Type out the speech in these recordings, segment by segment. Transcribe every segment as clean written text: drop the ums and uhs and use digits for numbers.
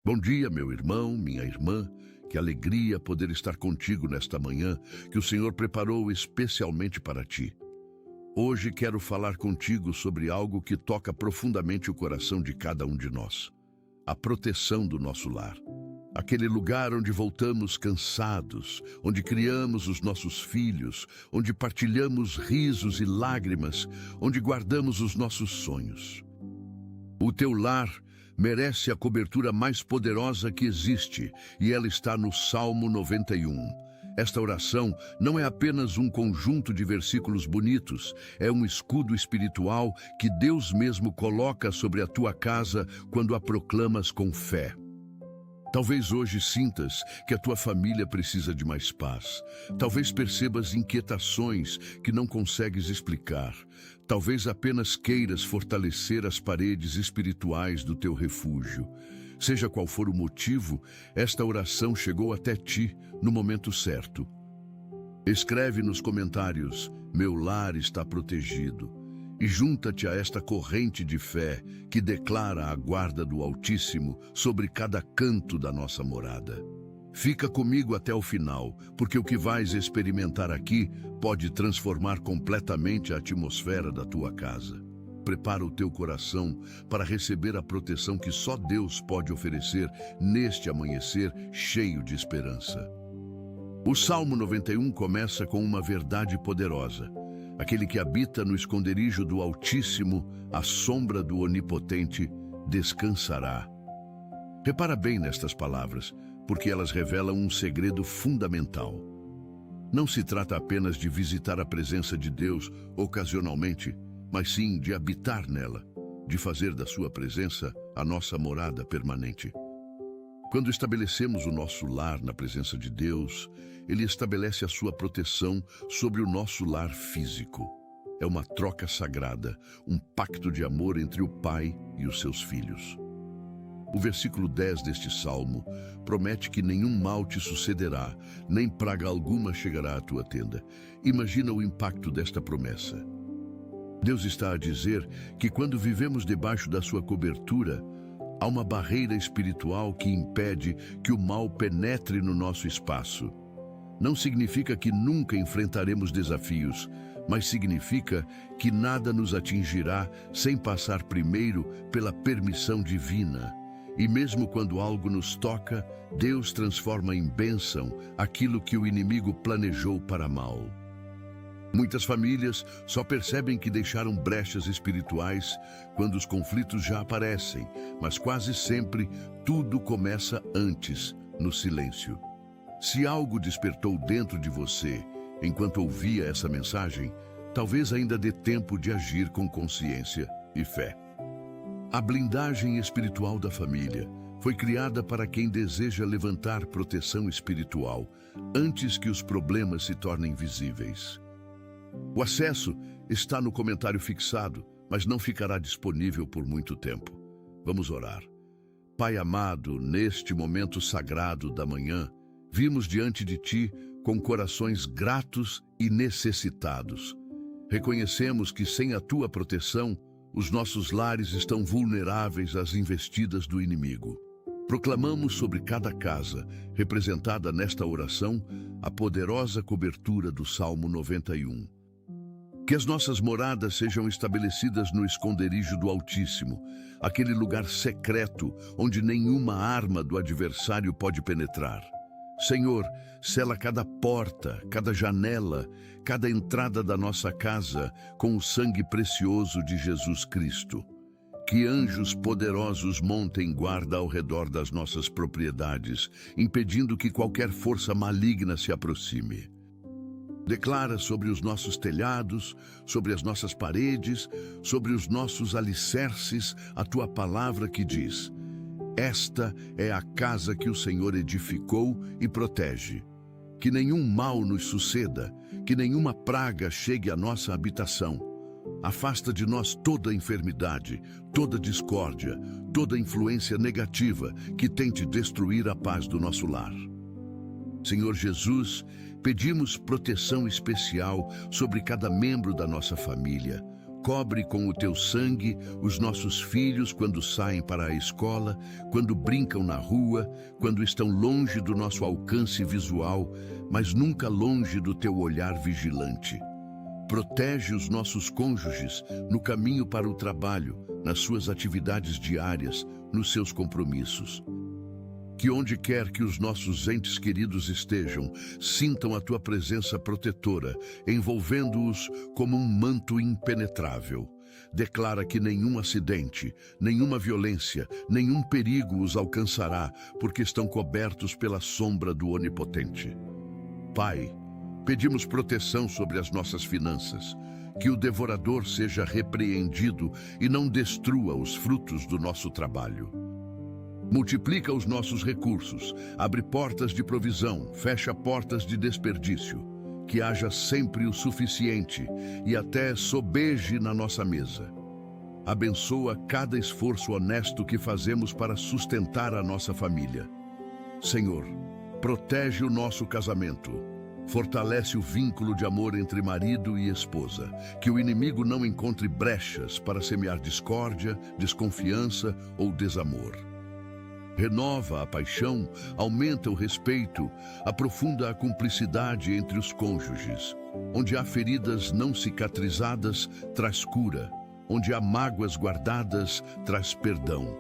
Bom dia, meu irmão, minha irmã. Que alegria poder estar contigo nesta manhã que o Senhor preparou especialmente para ti. Hoje quero falar contigo sobre algo que toca profundamente o coração de cada um de nós. A proteção do nosso lar. Aquele lugar onde voltamos cansados, onde criamos os nossos filhos, onde partilhamos risos e lágrimas, onde guardamos os nossos sonhos. O teu lar merece a cobertura mais poderosa que existe, e ela está no Salmo 91. Esta oração não é apenas um conjunto de versículos bonitos, é um escudo espiritual que Deus mesmo coloca sobre a tua casa quando a proclamas com fé. Talvez hoje sintas que a tua família precisa de mais paz. Talvez percebas inquietações que não consegues explicar. Talvez apenas queiras fortalecer as paredes espirituais do teu refúgio. Seja qual for o motivo, esta oração chegou até ti no momento certo. Escreve nos comentários: meu lar está protegido. E junta-te a esta corrente de fé que declara a guarda do Altíssimo sobre cada canto da nossa morada. Fica comigo até o final, porque o que vais experimentar aqui pode transformar completamente a atmosfera da tua casa. Prepara o teu coração para receber a proteção que só Deus pode oferecer neste amanhecer cheio de esperança. O Salmo 91 começa com uma verdade poderosa. Aquele que habita no esconderijo do Altíssimo, à sombra do Onipotente, descansará. Repara bem nestas palavras, porque elas revelam um segredo fundamental. Não se trata apenas de visitar a presença de Deus ocasionalmente, mas sim de habitar nela, de fazer da sua presença a nossa morada permanente. Quando estabelecemos o nosso lar na presença de Deus, Ele estabelece a sua proteção sobre o nosso lar físico. É uma troca sagrada, um pacto de amor entre o Pai e os seus filhos. O versículo 10 deste salmo promete que nenhum mal te sucederá, nem praga alguma chegará à tua tenda. Imagina o impacto desta promessa. Deus está a dizer que quando vivemos debaixo da sua cobertura, há uma barreira espiritual que impede que o mal penetre no nosso espaço. Não significa que nunca enfrentaremos desafios, mas significa que nada nos atingirá sem passar primeiro pela permissão divina. E mesmo quando algo nos toca, Deus transforma em bênção aquilo que o inimigo planejou para mal. Muitas famílias só percebem que deixaram brechas espirituais quando os conflitos já aparecem, mas quase sempre tudo começa antes, no silêncio. Se algo despertou dentro de você enquanto ouvia essa mensagem, talvez ainda dê tempo de agir com consciência e fé. A blindagem espiritual da família foi criada para quem deseja levantar proteção espiritual antes que os problemas se tornem visíveis. O acesso está no comentário fixado, mas não ficará disponível por muito tempo. Vamos orar. Pai amado, neste momento sagrado da manhã, vimos diante de Ti com corações gratos e necessitados. Reconhecemos que sem a Tua proteção, os nossos lares estão vulneráveis às investidas do inimigo. Proclamamos sobre cada casa, representada nesta oração, a poderosa cobertura do Salmo 91. Que as nossas moradas sejam estabelecidas no esconderijo do Altíssimo, aquele lugar secreto onde nenhuma arma do adversário pode penetrar. Senhor, sela cada porta, cada janela, cada entrada da nossa casa com o sangue precioso de Jesus Cristo. Que anjos poderosos montem guarda ao redor das nossas propriedades, impedindo que qualquer força maligna se aproxime. Declara sobre os nossos telhados, sobre as nossas paredes, sobre os nossos alicerces, a Tua palavra que diz: esta é a casa que o Senhor edificou e protege. Que nenhum mal nos suceda, que nenhuma praga chegue à nossa habitação. Afasta de nós toda enfermidade, toda discórdia, toda influência negativa que tente destruir a paz do nosso lar. Senhor Jesus, pedimos proteção especial sobre cada membro da nossa família. Cobre com o teu sangue os nossos filhos quando saem para a escola, quando brincam na rua, quando estão longe do nosso alcance visual, mas nunca longe do teu olhar vigilante. Protege os nossos cônjuges no caminho para o trabalho, nas suas atividades diárias, nos seus compromissos. Que onde quer que os nossos entes queridos estejam, sintam a tua presença protetora, envolvendo-os como um manto impenetrável. Declara que nenhum acidente, nenhuma violência, nenhum perigo os alcançará, porque estão cobertos pela sombra do Onipotente. Pai, pedimos proteção sobre as nossas finanças, que o devorador seja repreendido e não destrua os frutos do nosso trabalho. Multiplica os nossos recursos, abre portas de provisão, fecha portas de desperdício, que haja sempre o suficiente e até sobeje na nossa mesa. Abençoa cada esforço honesto que fazemos para sustentar a nossa família. Senhor, protege o nosso casamento. Fortalece o vínculo de amor entre marido e esposa, que o inimigo não encontre brechas para semear discórdia, desconfiança ou desamor. Renova a paixão, aumenta o respeito, aprofunda a cumplicidade entre os cônjuges. Onde há feridas não cicatrizadas, traz cura. Onde há mágoas guardadas, traz perdão.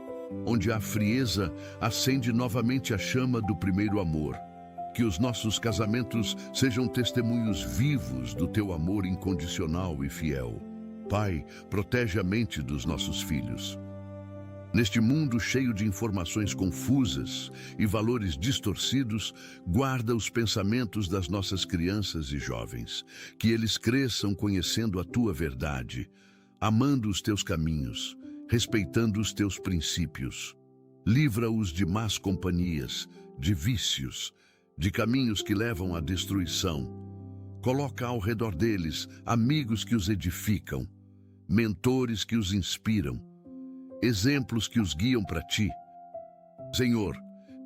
Onde há frieza, acende novamente a chama do primeiro amor. Que os nossos casamentos sejam testemunhos vivos do teu amor incondicional e fiel. Pai, protege a mente dos nossos filhos. Neste mundo cheio de informações confusas e valores distorcidos, guarda os pensamentos das nossas crianças e jovens, que eles cresçam conhecendo a tua verdade, amando os teus caminhos, respeitando os teus princípios. Livra-os de más companhias, de vícios, de caminhos que levam à destruição. Coloca ao redor deles amigos que os edificam, mentores que os inspiram, exemplos que os guiam para ti. Senhor,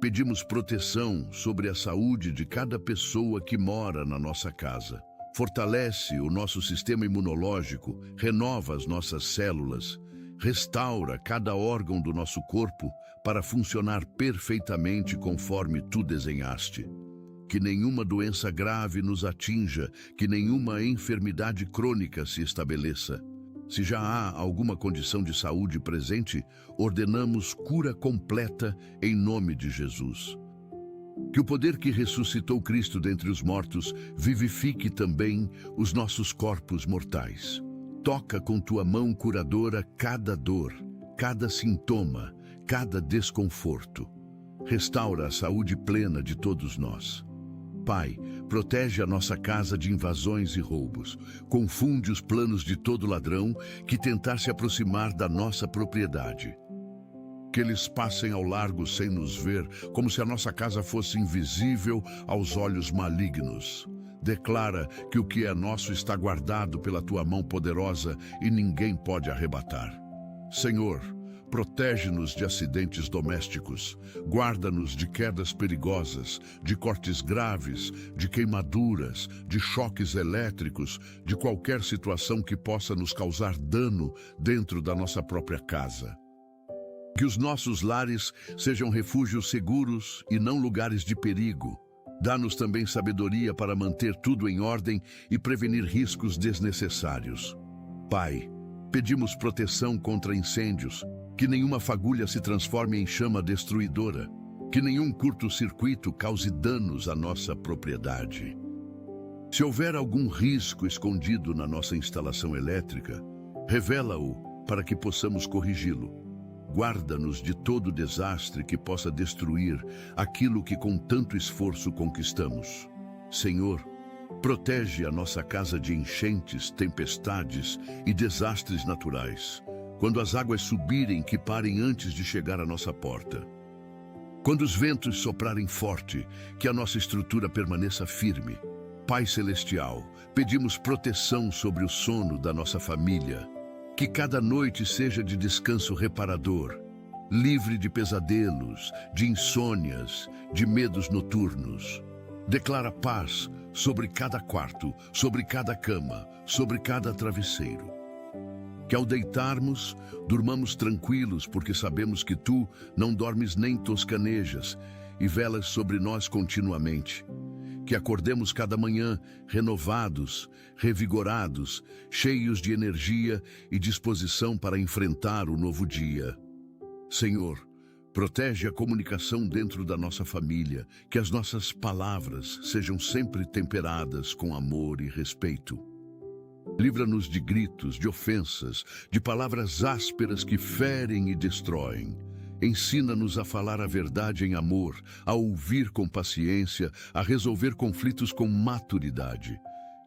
pedimos proteção sobre a saúde de cada pessoa que mora na nossa casa. Fortalece o nosso sistema imunológico, renova as nossas células, restaura cada órgão do nosso corpo para funcionar perfeitamente conforme tu desenhaste. Que nenhuma doença grave nos atinja, que nenhuma enfermidade crônica se estabeleça. Se já há alguma condição de saúde presente, ordenamos cura completa em nome de Jesus. Que o poder que ressuscitou Cristo dentre os mortos vivifique também os nossos corpos mortais. Toca com tua mão curadora cada dor, cada sintoma, cada desconforto. Restaura a saúde plena de todos nós. Pai, protege a nossa casa de invasões e roubos. Confunde os planos de todo ladrão que tentar se aproximar da nossa propriedade. Que eles passem ao largo sem nos ver, como se a nossa casa fosse invisível aos olhos malignos. Declara que o que é nosso está guardado pela tua mão poderosa e ninguém pode arrebatar. Senhor, protege-nos de acidentes domésticos, guarda-nos de quedas perigosas, de cortes graves, de queimaduras, de choques elétricos, de qualquer situação que possa nos causar dano dentro da nossa própria casa. Que os nossos lares sejam refúgios seguros e não lugares de perigo. Dá-nos também sabedoria para manter tudo em ordem e prevenir riscos desnecessários. Pai, pedimos proteção contra incêndios, que nenhuma fagulha se transforme em chama destruidora, que nenhum curto-circuito cause danos à nossa propriedade. Se houver algum risco escondido na nossa instalação elétrica, revela-o para que possamos corrigi-lo. Guarda-nos de todo desastre que possa destruir aquilo que com tanto esforço conquistamos. Senhor, protege a nossa casa de enchentes, tempestades e desastres naturais. Quando as águas subirem, que parem antes de chegar à nossa porta. Quando os ventos soprarem forte, que a nossa estrutura permaneça firme. Pai Celestial, pedimos proteção sobre o sono da nossa família. Que cada noite seja de descanso reparador, livre de pesadelos, de insônias, de medos noturnos. Declara paz sobre cada quarto, sobre cada cama, sobre cada travesseiro. Que ao deitarmos, durmamos tranquilos, porque sabemos que tu não dormes nem toscanejas e velas sobre nós continuamente. Que acordemos cada manhã renovados, revigorados, cheios de energia e disposição para enfrentar o novo dia. Senhor, protege a comunicação dentro da nossa família, que as nossas palavras sejam sempre temperadas com amor e respeito. Livra-nos de gritos, de ofensas, de palavras ásperas que ferem e destroem. Ensina-nos a falar a verdade em amor, a ouvir com paciência, a resolver conflitos com maturidade.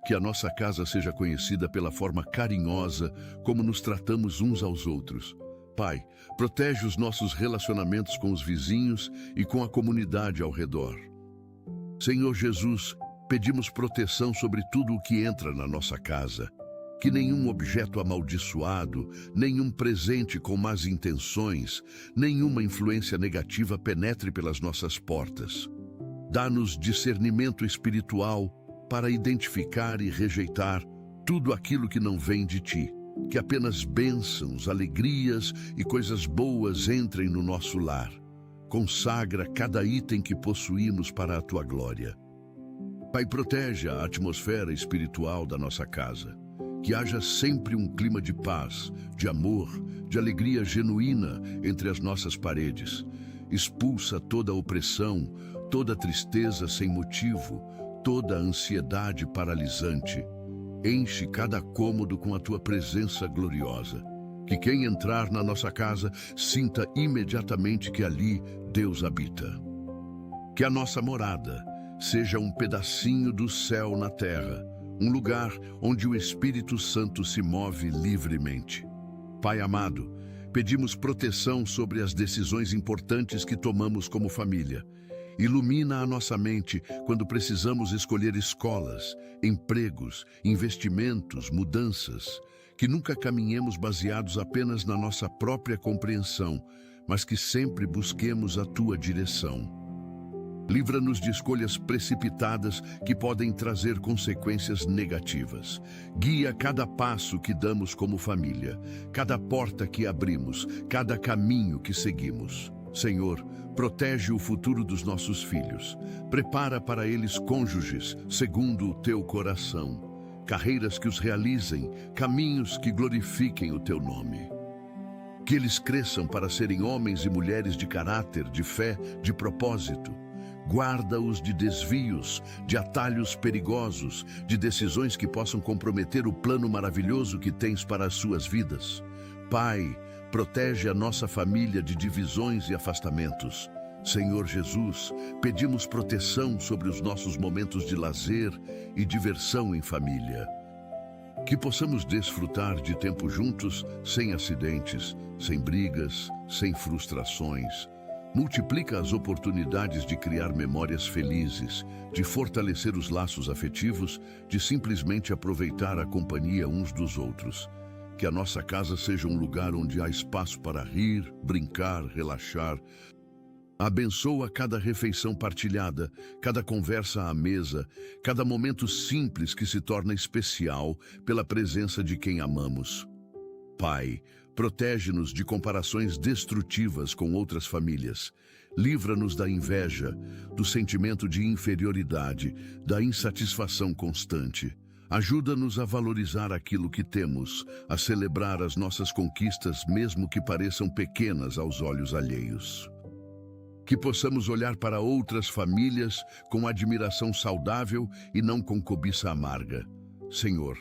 Que a nossa casa seja conhecida pela forma carinhosa como nos tratamos uns aos outros. Pai, protege os nossos relacionamentos com os vizinhos e com a comunidade ao redor. Senhor Jesus, pedimos proteção sobre tudo o que entra na nossa casa. Que nenhum objeto amaldiçoado, nenhum presente com más intenções, nenhuma influência negativa penetre pelas nossas portas. Dá-nos discernimento espiritual para identificar e rejeitar tudo aquilo que não vem de ti. Que apenas bênçãos, alegrias e coisas boas entrem no nosso lar. Consagra cada item que possuímos para a tua glória. Pai, protege a atmosfera espiritual da nossa casa. Que haja sempre um clima de paz, de amor, de alegria genuína entre as nossas paredes. Expulsa toda opressão, toda tristeza sem motivo, toda ansiedade paralisante. Enche cada cômodo com a tua presença gloriosa. Que quem entrar na nossa casa sinta imediatamente que ali Deus habita. Que a nossa morada seja um pedacinho do céu na terra, um lugar onde o Espírito Santo se move livremente. Pai amado, pedimos proteção sobre as decisões importantes que tomamos como família. Ilumina a nossa mente quando precisamos escolher escolas, empregos, investimentos, mudanças. Que nunca caminhemos baseados apenas na nossa própria compreensão, mas que sempre busquemos a tua direção. Livra-nos de escolhas precipitadas que podem trazer consequências negativas. Guia cada passo que damos como família, cada porta que abrimos, cada caminho que seguimos. Senhor, protege o futuro dos nossos filhos. Prepara para eles cônjuges segundo o teu coração. Carreiras que os realizem, caminhos que glorifiquem o teu nome. Que eles cresçam para serem homens e mulheres de caráter, de fé, de propósito. Guarda-os de desvios, de atalhos perigosos, de decisões que possam comprometer o plano maravilhoso que tens para as suas vidas. Pai, protege a nossa família de divisões e afastamentos. Senhor Jesus, pedimos proteção sobre os nossos momentos de lazer e diversão em família. Que possamos desfrutar de tempo juntos, sem acidentes, sem brigas, sem frustrações. Multiplica as oportunidades de criar memórias felizes, de fortalecer os laços afetivos, de simplesmente aproveitar a companhia uns dos outros. Que a nossa casa seja um lugar onde há espaço para rir, brincar, relaxar. Abençoa cada refeição partilhada, cada conversa à mesa, cada momento simples que se torna especial pela presença de quem amamos. Pai, protege-nos de comparações destrutivas com outras famílias. Livra-nos da inveja, do sentimento de inferioridade, da insatisfação constante. Ajuda-nos a valorizar aquilo que temos, a celebrar as nossas conquistas, mesmo que pareçam pequenas aos olhos alheios. Que possamos olhar para outras famílias com admiração saudável e não com cobiça amarga. Senhor,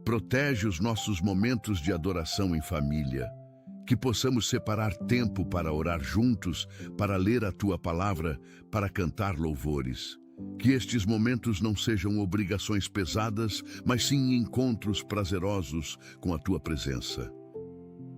protege os nossos momentos de adoração em família. Que possamos separar tempo para orar juntos, para ler a tua palavra, para cantar louvores. Que estes momentos não sejam obrigações pesadas, mas sim encontros prazerosos com a tua presença.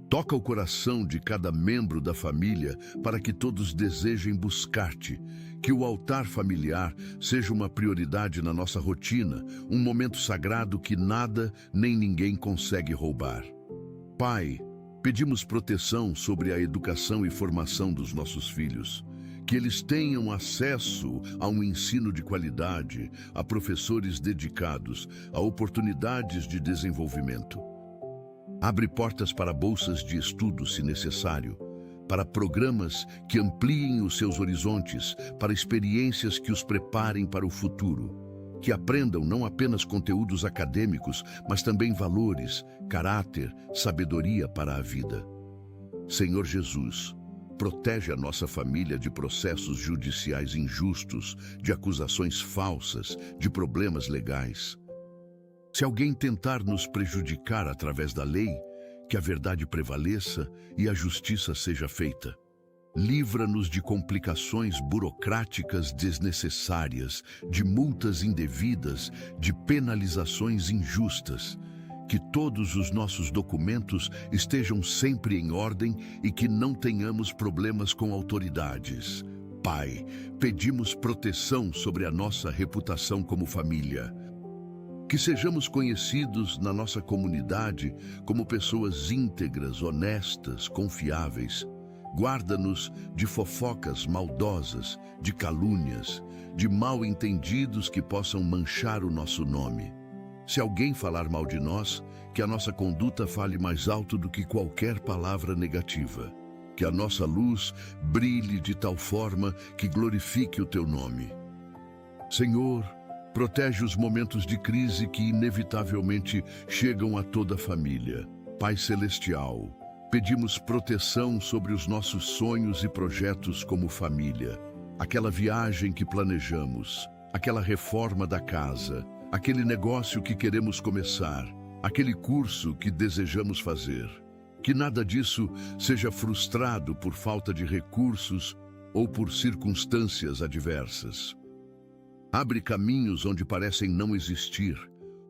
Toca o coração de cada membro da família para que todos desejem buscar-te. Que o altar familiar seja uma prioridade na nossa rotina, um momento sagrado que nada nem ninguém consegue roubar. Pai, pedimos proteção sobre a educação e formação dos nossos filhos. Que eles tenham acesso a um ensino de qualidade, a professores dedicados, a oportunidades de desenvolvimento. Abre portas para bolsas de estudo, se necessário, para programas que ampliem os seus horizontes, para experiências que os preparem para o futuro, que aprendam não apenas conteúdos acadêmicos, mas também valores, caráter, sabedoria para a vida. Senhor Jesus, protege a nossa família de processos judiciais injustos, de acusações falsas, de problemas legais. Se alguém tentar nos prejudicar através da lei, que a verdade prevaleça e a justiça seja feita. Livra-nos de complicações burocráticas desnecessárias, de multas indevidas, de penalizações injustas. Que todos os nossos documentos estejam sempre em ordem e que não tenhamos problemas com autoridades. Pai, pedimos proteção sobre a nossa reputação como família. Que sejamos conhecidos na nossa comunidade como pessoas íntegras, honestas, confiáveis. Guarda-nos de fofocas maldosas, de calúnias, de mal-entendidos que possam manchar o nosso nome. Se alguém falar mal de nós, que a nossa conduta fale mais alto do que qualquer palavra negativa. Que a nossa luz brilhe de tal forma que glorifique o teu nome. Senhor, protege os momentos de crise que inevitavelmente chegam a toda a família. Pai Celestial, pedimos proteção sobre os nossos sonhos e projetos como família. Aquela viagem que planejamos, aquela reforma da casa, aquele negócio que queremos começar, aquele curso que desejamos fazer. Que nada disso seja frustrado por falta de recursos ou por circunstâncias adversas. Abre caminhos onde parecem não existir,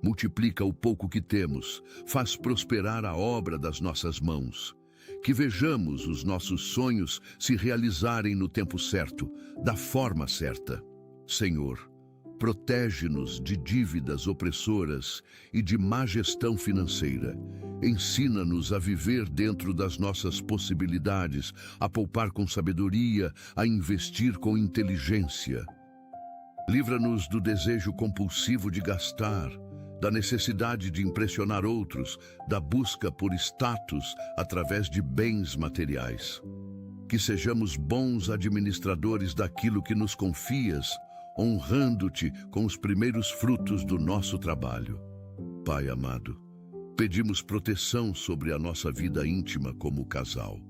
multiplica o pouco que temos, faz prosperar a obra das nossas mãos. Que vejamos os nossos sonhos se realizarem no tempo certo, da forma certa. Senhor, protege-nos de dívidas opressoras e de má gestão financeira. Ensina-nos a viver dentro das nossas possibilidades, a poupar com sabedoria, a investir com inteligência. Livra-nos do desejo compulsivo de gastar, da necessidade de impressionar outros, da busca por status através de bens materiais. Que sejamos bons administradores daquilo que nos confias, honrando-te com os primeiros frutos do nosso trabalho. Pai amado, pedimos proteção sobre a nossa vida íntima como casal.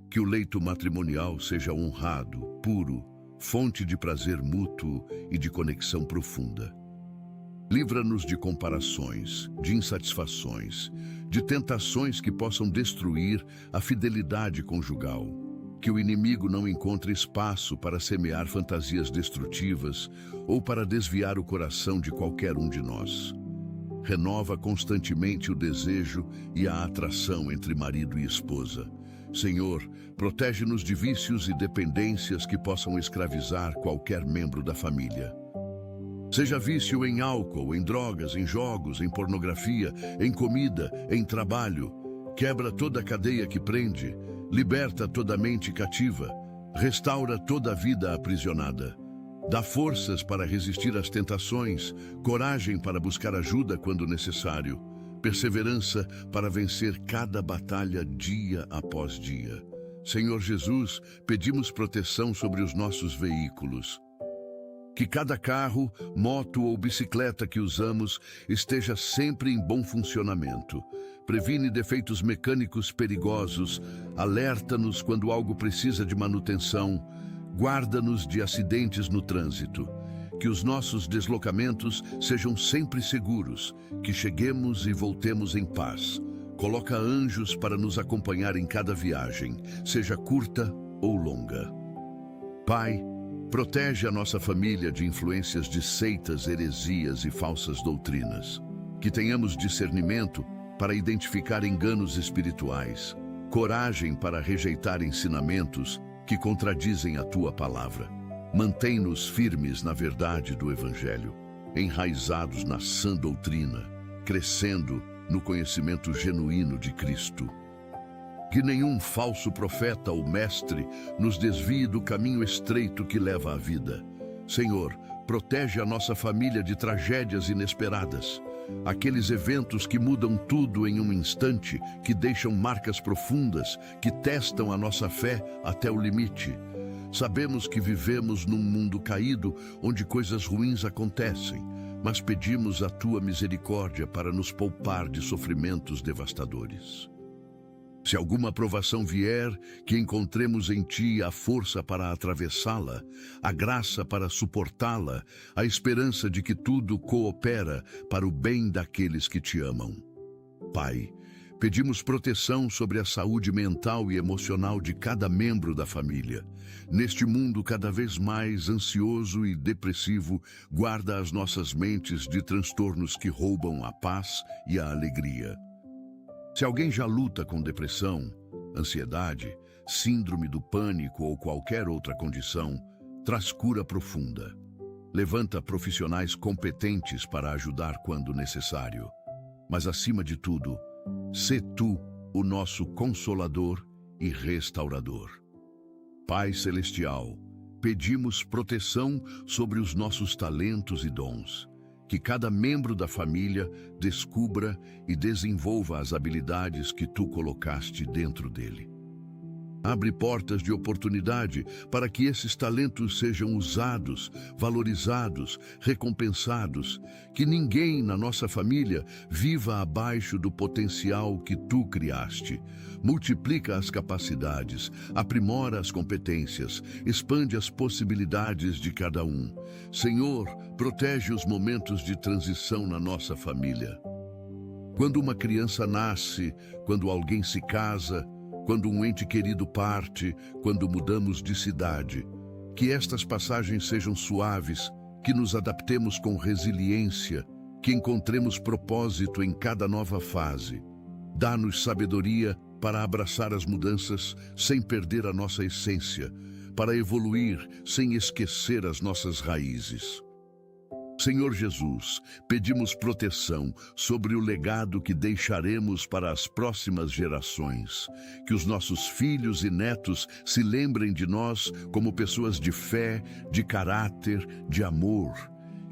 Que o leito matrimonial seja honrado, puro, fonte de prazer mútuo e de conexão profunda. Livra-nos de comparações, de insatisfações, de tentações que possam destruir a fidelidade conjugal. Que o inimigo não encontre espaço para semear fantasias destrutivas ou para desviar o coração de qualquer um de nós. Renova constantemente o desejo e a atração entre marido e esposa. Senhor, protege-nos de vícios e dependências que possam escravizar qualquer membro da família. Seja vício em álcool, em drogas, em jogos, em pornografia, em comida, em trabalho. Quebra toda a cadeia que prende, liberta toda a mente cativa, restaura toda a vida aprisionada. Dá forças para resistir às tentações, coragem para buscar ajuda quando necessário, perseverança para vencer cada batalha dia após dia. Senhor Jesus, pedimos proteção sobre os nossos veículos. Que cada carro, moto ou bicicleta que usamos esteja sempre em bom funcionamento. Previne defeitos mecânicos perigosos, alerta-nos quando algo precisa de manutenção, guarda-nos de acidentes no trânsito. Que os nossos deslocamentos sejam sempre seguros, que cheguemos e voltemos em paz. Coloca anjos para nos acompanhar em cada viagem, seja curta ou longa. Pai, protege a nossa família de influências de seitas, heresias e falsas doutrinas. Que tenhamos discernimento para identificar enganos espirituais, coragem para rejeitar ensinamentos que contradizem a tua palavra. Mantém-nos firmes na verdade do Evangelho, enraizados na sã doutrina, crescendo no conhecimento genuíno de Cristo. Que nenhum falso profeta ou mestre nos desvie do caminho estreito que leva à vida. Senhor, protege a nossa família de tragédias inesperadas. aqueles eventos que mudam tudo em um instante, que deixam marcas profundas, que testam a nossa fé até o limite. Sabemos que vivemos num mundo caído, onde coisas ruins acontecem, mas pedimos a tua misericórdia para nos poupar de sofrimentos devastadores. Se alguma provação vier, que encontremos em ti a força para atravessá-la, a graça para suportá-la, a esperança de que tudo coopera para o bem daqueles que te amam. Pai, pedimos proteção sobre a saúde mental e emocional de cada membro da família. Neste mundo cada vez mais ansioso e depressivo, guarda as nossas mentes de transtornos que roubam a paz e a alegria. Se alguém já luta com depressão, ansiedade, síndrome do pânico ou qualquer outra condição, traz cura profunda. Levanta profissionais competentes para ajudar quando necessário. Mas acima de tudo, sê tu o nosso consolador e restaurador. Pai Celestial, pedimos proteção sobre os nossos talentos e dons. Que cada membro da família descubra e desenvolva as habilidades que tu colocaste dentro dele. Abre portas de oportunidade para que esses talentos sejam usados, valorizados, recompensados. Que ninguém na nossa família viva abaixo do potencial que tu criaste. Multiplica as capacidades, aprimora as competências, expande as possibilidades de cada um. Senhor, protege os momentos de transição na nossa família. Quando uma criança nasce, quando alguém se casa, quando um ente querido parte, quando mudamos de cidade, que estas passagens sejam suaves, que nos adaptemos com resiliência, que encontremos propósito em cada nova fase. Dá-nos sabedoria para abraçar as mudanças sem perder a nossa essência, para evoluir sem esquecer as nossas raízes. Senhor Jesus, pedimos proteção sobre o legado que deixaremos para as próximas gerações. Que os nossos filhos e netos se lembrem de nós como pessoas de fé, de caráter, de amor.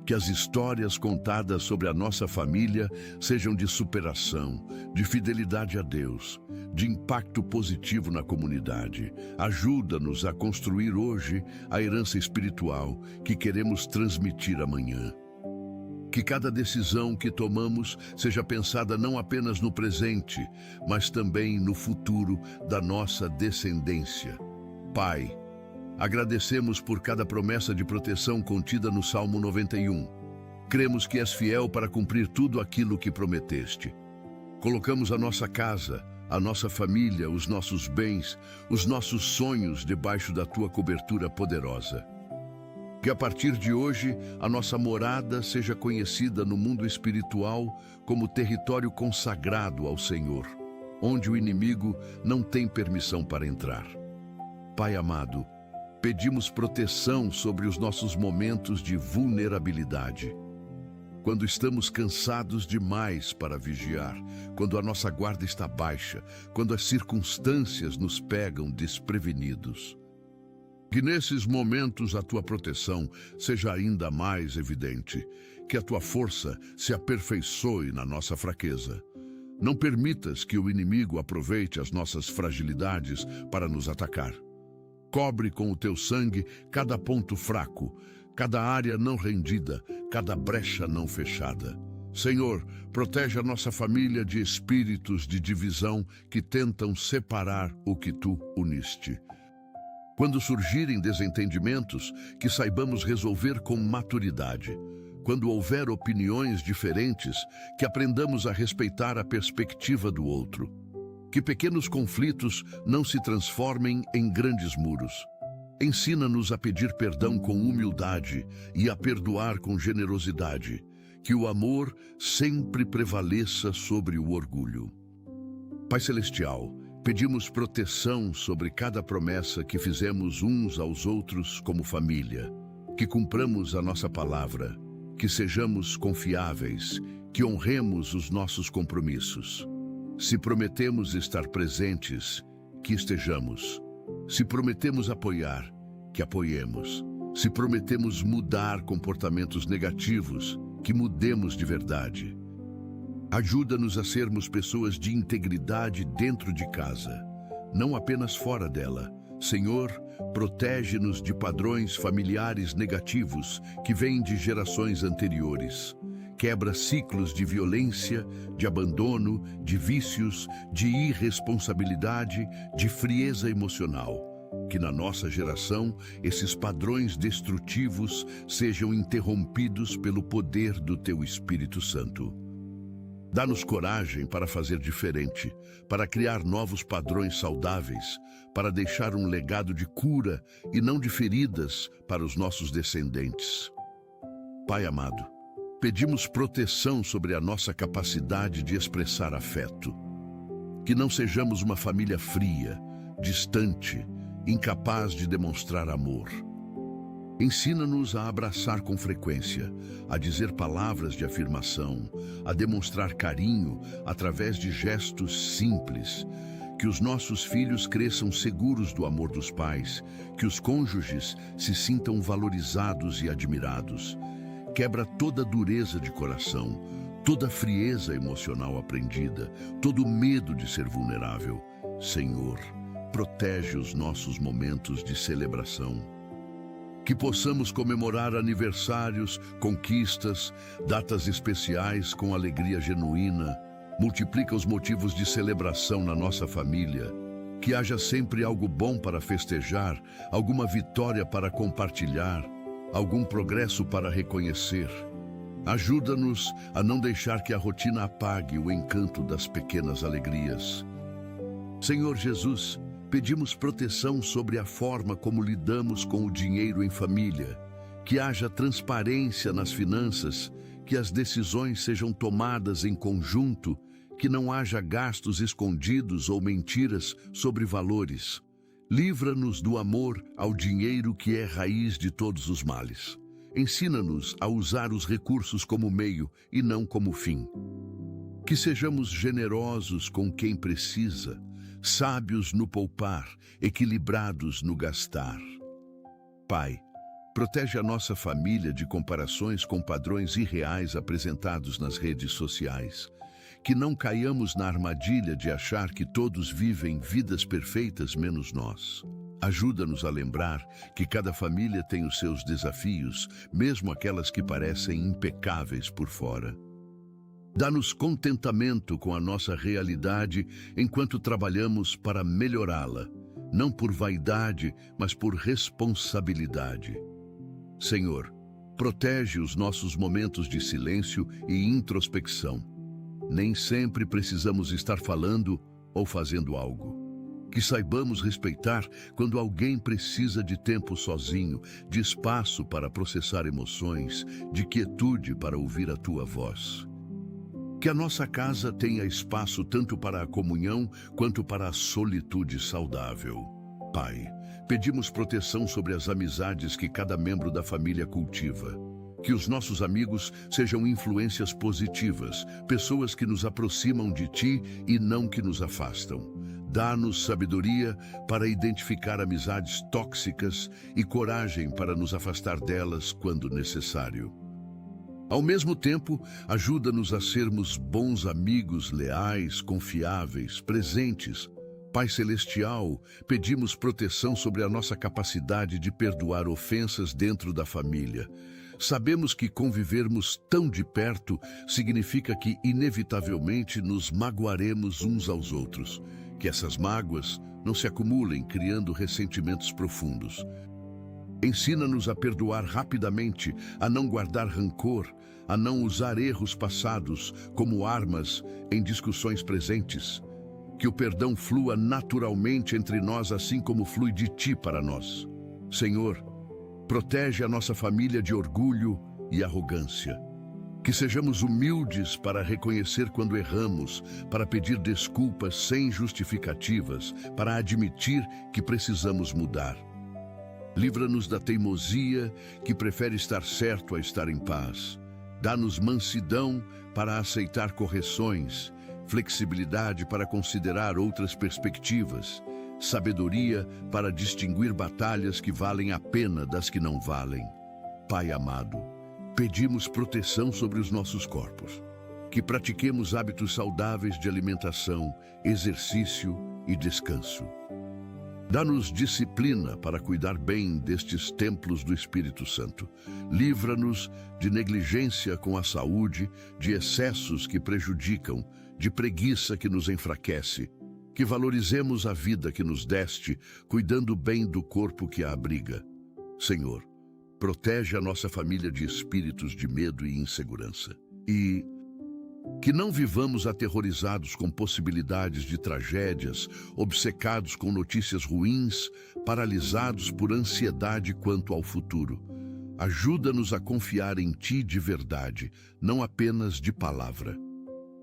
Que as histórias contadas sobre a nossa família sejam de superação, de fidelidade a Deus, de impacto positivo na comunidade. Ajuda-nos a construir hoje a herança espiritual que queremos transmitir amanhã. Que cada decisão que tomamos seja pensada não apenas no presente, mas também no futuro da nossa descendência. Pai, agradecemos por cada promessa de proteção contida no Salmo 91. Cremos que és fiel para cumprir tudo aquilo que prometeste. Colocamos a nossa casa, a nossa família, os nossos bens, os nossos sonhos debaixo da tua cobertura poderosa. Que a partir de hoje a nossa morada seja conhecida no mundo espiritual como território consagrado ao Senhor, onde o inimigo não tem permissão para entrar. Pai amado, pedimos proteção sobre os nossos momentos de vulnerabilidade. Quando estamos cansados demais para vigiar, quando a nossa guarda está baixa, quando as circunstâncias nos pegam desprevenidos. Que nesses momentos a tua proteção seja ainda mais evidente, que a tua força se aperfeiçoe na nossa fraqueza. Não permitas que o inimigo aproveite as nossas fragilidades para nos atacar. Cobre com o teu sangue cada ponto fraco, cada área não rendida, cada brecha não fechada. Senhor, protege a nossa família de espíritos de divisão que tentam separar o que tu uniste. Quando surgirem desentendimentos, que saibamos resolver com maturidade. Quando houver opiniões diferentes, que aprendamos a respeitar a perspectiva do outro. Que pequenos conflitos não se transformem em grandes muros. Ensina-nos a pedir perdão com humildade e a perdoar com generosidade. Que o amor sempre prevaleça sobre o orgulho. Pai Celestial, pedimos proteção sobre cada promessa que fizemos uns aos outros como família. Que cumpramos a nossa palavra, que sejamos confiáveis, que honremos os nossos compromissos. Se prometemos estar presentes, que estejamos. Se prometemos apoiar, que apoiemos. Se prometemos mudar comportamentos negativos, que mudemos de verdade. Ajuda-nos a sermos pessoas de integridade dentro de casa, não apenas fora dela. Senhor, protege-nos de padrões familiares negativos que vêm de gerações anteriores. Quebra ciclos de violência, de abandono, de vícios, de irresponsabilidade, de frieza emocional. Que na nossa geração, esses padrões destrutivos sejam interrompidos pelo poder do Teu Espírito Santo. Dá-nos coragem para fazer diferente, para criar novos padrões saudáveis, para deixar um legado de cura e não de feridas para os nossos descendentes. Pai amado, pedimos proteção sobre a nossa capacidade de expressar afeto. Que não sejamos uma família fria, distante, incapaz de demonstrar amor. Ensina-nos a abraçar com frequência, a dizer palavras de afirmação, a demonstrar carinho através de gestos simples. Que os nossos filhos cresçam seguros do amor dos pais, que os cônjuges se sintam valorizados e admirados. Quebra toda dureza de coração, toda frieza emocional aprendida, todo medo de ser vulnerável. Senhor, protege os nossos momentos de celebração. Que possamos comemorar aniversários, conquistas, datas especiais com alegria genuína. Multiplica os motivos de celebração na nossa família. Que haja sempre algo bom para festejar, alguma vitória para compartilhar, algum progresso para reconhecer. Ajuda-nos a não deixar que a rotina apague o encanto das pequenas alegrias. Senhor Jesus, pedimos proteção sobre a forma como lidamos com o dinheiro em família, que haja transparência nas finanças, que as decisões sejam tomadas em conjunto, que não haja gastos escondidos ou mentiras sobre valores. Livra-nos do amor ao dinheiro, que é raiz de todos os males. Ensina-nos a usar os recursos como meio e não como fim. Que sejamos generosos com quem precisa, sábios no poupar, equilibrados no gastar. Pai, protege a nossa família de comparações com padrões irreais apresentados nas redes sociais. Que não caiamos na armadilha de achar que todos vivem vidas perfeitas menos nós. Ajuda-nos a lembrar que cada família tem os seus desafios, mesmo aquelas que parecem impecáveis por fora. Dá-nos contentamento com a nossa realidade enquanto trabalhamos para melhorá-la, não por vaidade, mas por responsabilidade. Senhor, protege os nossos momentos de silêncio e introspecção. Nem sempre precisamos estar falando ou fazendo algo. Que saibamos respeitar quando alguém precisa de tempo sozinho, de espaço para processar emoções, de quietude para ouvir a Tua voz. Que a nossa casa tenha espaço tanto para a comunhão quanto para a solitude saudável. Pai, pedimos proteção sobre as amizades que cada membro da família cultiva. Que os nossos amigos sejam influências positivas, pessoas que nos aproximam de Ti e não que nos afastam. Dá-nos sabedoria para identificar amizades tóxicas e coragem para nos afastar delas quando necessário. Ao mesmo tempo, ajuda-nos a sermos bons amigos, leais, confiáveis, presentes. Pai Celestial, pedimos proteção sobre a nossa capacidade de perdoar ofensas dentro da família. Sabemos que convivermos tão de perto significa que, inevitavelmente, nos magoaremos uns aos outros. Que essas mágoas não se acumulem, criando ressentimentos profundos. Ensina-nos a perdoar rapidamente, a não guardar rancor, a não usar erros passados como armas em discussões presentes. Que o perdão flua naturalmente entre nós, assim como flui de Ti para nós. Senhor, protege a nossa família de orgulho e arrogância. Que sejamos humildes para reconhecer quando erramos, para pedir desculpas sem justificativas, para admitir que precisamos mudar. Livra-nos da teimosia que prefere estar certo a estar em paz. Dá-nos mansidão para aceitar correções, flexibilidade para considerar outras perspectivas, sabedoria para distinguir batalhas que valem a pena das que não valem. Pai amado, pedimos proteção sobre os nossos corpos. que pratiquemos hábitos saudáveis de alimentação, exercício e descanso. Dá-nos disciplina para cuidar bem destes templos do Espírito Santo. Livra-nos de negligência com a saúde, de excessos que prejudicam, de preguiça que nos enfraquece. Que valorizemos a vida que nos deste, cuidando bem do corpo que a abriga. Senhor, protege a nossa família de espíritos de medo e insegurança. E que não vivamos aterrorizados com possibilidades de tragédias, obcecados com notícias ruins, paralisados por ansiedade quanto ao futuro. Ajuda-nos a confiar em Ti de verdade, não apenas de palavra.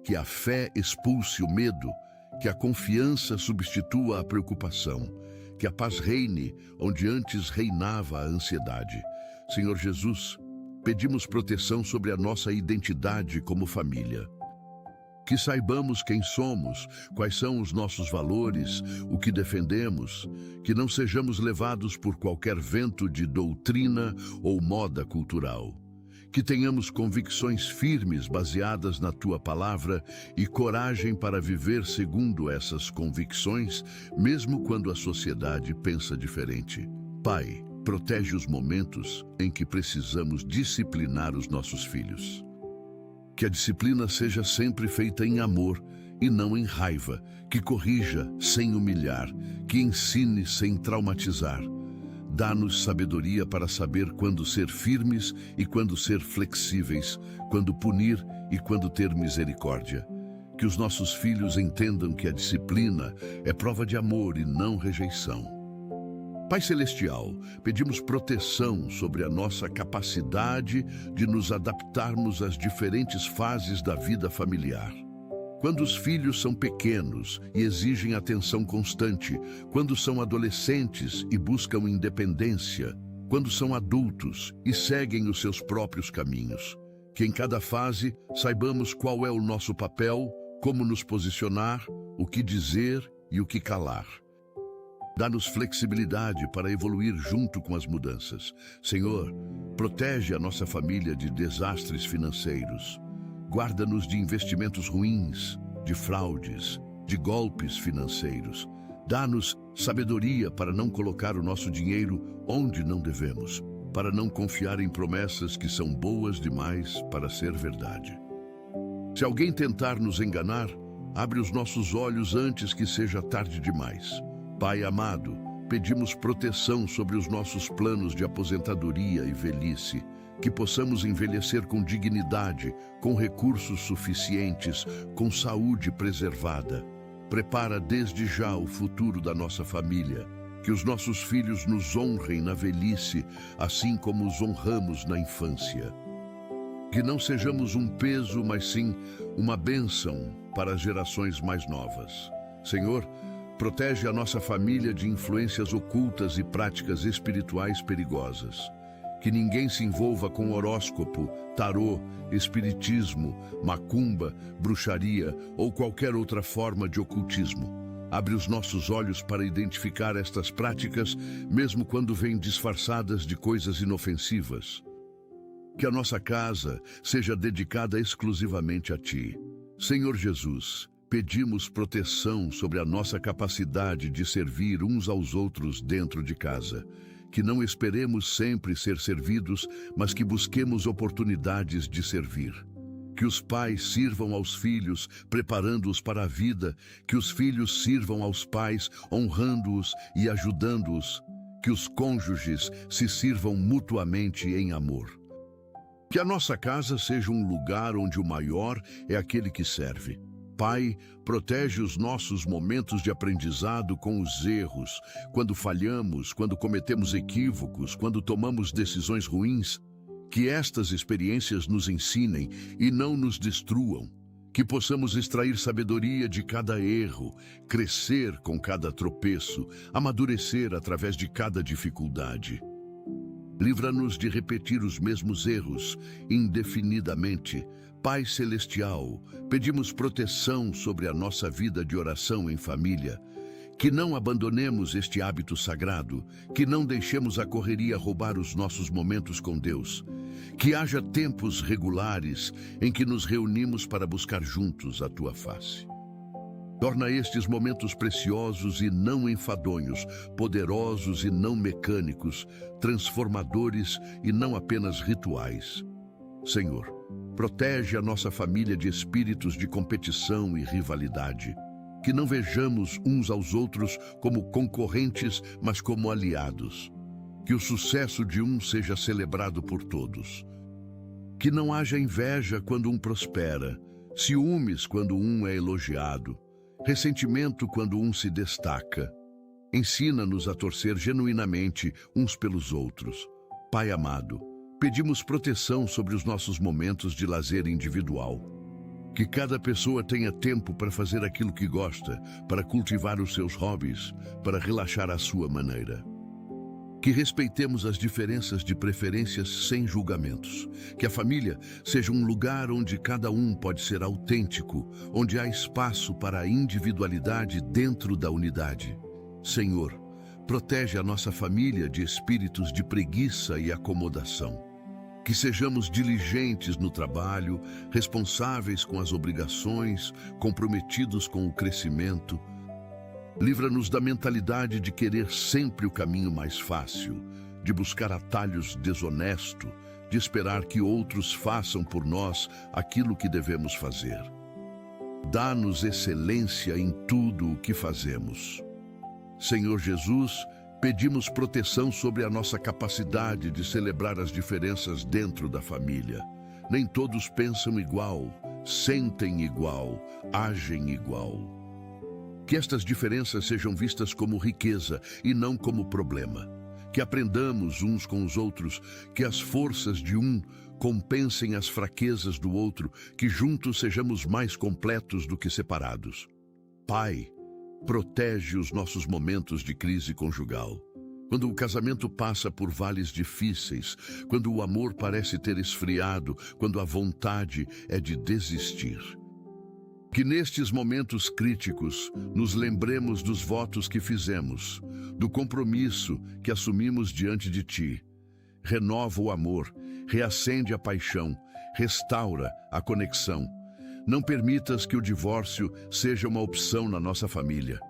Que a fé expulse o medo, que a confiança substitua a preocupação, que a paz reine onde antes reinava a ansiedade. Senhor Jesus, pedimos proteção sobre a nossa identidade como família. Que saibamos quem somos, quais são os nossos valores, o que defendemos, que não sejamos levados por qualquer vento de doutrina ou moda cultural. Que tenhamos convicções firmes baseadas na Tua palavra e coragem para viver segundo essas convicções, mesmo quando a sociedade pensa diferente. Pai, protege os momentos em que precisamos disciplinar os nossos filhos. Que a disciplina seja sempre feita em amor e não em raiva, que corrija sem humilhar, que ensine sem traumatizar. Dá-nos sabedoria para saber quando ser firmes e quando ser flexíveis, quando punir e quando ter misericórdia. Que os nossos filhos entendam que a disciplina é prova de amor e não rejeição. Pai Celestial, pedimos proteção sobre a nossa capacidade de nos adaptarmos às diferentes fases da vida familiar. Quando os filhos são pequenos e exigem atenção constante, quando são adolescentes e buscam independência, quando são adultos e seguem os seus próprios caminhos. Que em cada fase saibamos qual é o nosso papel, como nos posicionar, o que dizer e o que calar. Dá-nos flexibilidade para evoluir junto com as mudanças. Senhor, protege a nossa família de desastres financeiros. Guarda-nos de investimentos ruins, de fraudes, de golpes financeiros. Dá-nos sabedoria para não colocar o nosso dinheiro onde não devemos, para não confiar em promessas que são boas demais para ser verdade. Se alguém tentar nos enganar, abre os nossos olhos antes que seja tarde demais. Pai amado, pedimos proteção sobre os nossos planos de aposentadoria e velhice, que possamos envelhecer com dignidade, com recursos suficientes, com saúde preservada. Prepara desde já o futuro da nossa família, que os nossos filhos nos honrem na velhice, assim como os honramos na infância. Que não sejamos um peso, mas sim uma bênção para as gerações mais novas. Senhor, protege a nossa família de influências ocultas e práticas espirituais perigosas. Que ninguém se envolva com horóscopo, tarô, espiritismo, macumba, bruxaria ou qualquer outra forma de ocultismo. Abre os nossos olhos para identificar estas práticas, mesmo quando vêm disfarçadas de coisas inofensivas. Que a nossa casa seja dedicada exclusivamente a Ti. Senhor Jesus, pedimos proteção sobre a nossa capacidade de servir uns aos outros dentro de casa. Que não esperemos sempre ser servidos, mas que busquemos oportunidades de servir. Que os pais sirvam aos filhos, preparando-os para a vida. Que os filhos sirvam aos pais, honrando-os e ajudando-os. Que os cônjuges se sirvam mutuamente em amor. Que a nossa casa seja um lugar onde o maior é aquele que serve. Pai, protege os nossos momentos de aprendizado com os erros, quando falhamos, quando cometemos equívocos, quando tomamos decisões ruins. Que estas experiências nos ensinem e não nos destruam. Que possamos extrair sabedoria de cada erro, crescer com cada tropeço, amadurecer através de cada dificuldade. Livra-nos de repetir os mesmos erros indefinidamente. Pai Celestial, pedimos proteção sobre a nossa vida de oração em família. Que não abandonemos este hábito sagrado, que não deixemos a correria roubar os nossos momentos com Deus. Que haja tempos regulares em que nos reunimos para buscar juntos a tua face. Torna estes momentos preciosos e não enfadonhos, poderosos e não mecânicos, transformadores e não apenas rituais. Senhor, protege a nossa família de espíritos de competição e rivalidade. Que não vejamos uns aos outros como concorrentes, mas como aliados. Que o sucesso de um seja celebrado por todos. Que não haja inveja quando um prospera, ciúmes quando um é elogiado, ressentimento quando um se destaca. Ensina-nos a torcer genuinamente uns pelos outros. Pai amado, pedimos proteção sobre os nossos momentos de lazer individual. Que cada pessoa tenha tempo para fazer aquilo que gosta, para cultivar os seus hobbies, para relaxar à sua maneira. Que respeitemos as diferenças de preferências sem julgamentos. Que a família seja um lugar onde cada um pode ser autêntico, onde há espaço para a individualidade dentro da unidade. Senhor, protege a nossa família de espíritos de preguiça e acomodação. Que sejamos diligentes no trabalho, responsáveis com as obrigações, comprometidos com o crescimento. Livra-nos da mentalidade de querer sempre o caminho mais fácil, de buscar atalhos desonestos, de esperar que outros façam por nós aquilo que devemos fazer. Dá-nos excelência em tudo o que fazemos. Senhor Jesus, pedimos proteção sobre a nossa capacidade de celebrar as diferenças dentro da família. Nem todos pensam igual, sentem igual, agem igual. Que estas diferenças sejam vistas como riqueza e não como problema. Que aprendamos uns com os outros, que as forças de um compensem as fraquezas do outro, que juntos sejamos mais completos do que separados. Pai, protege os nossos momentos de crise conjugal. Quando o casamento passa por vales difíceis, quando o amor parece ter esfriado, quando a vontade é de desistir. Que nestes momentos críticos nos lembremos dos votos que fizemos, do compromisso que assumimos diante de Ti. Renova o amor, reacende a paixão, restaura a conexão. Não permitas que o divórcio seja uma opção na nossa família.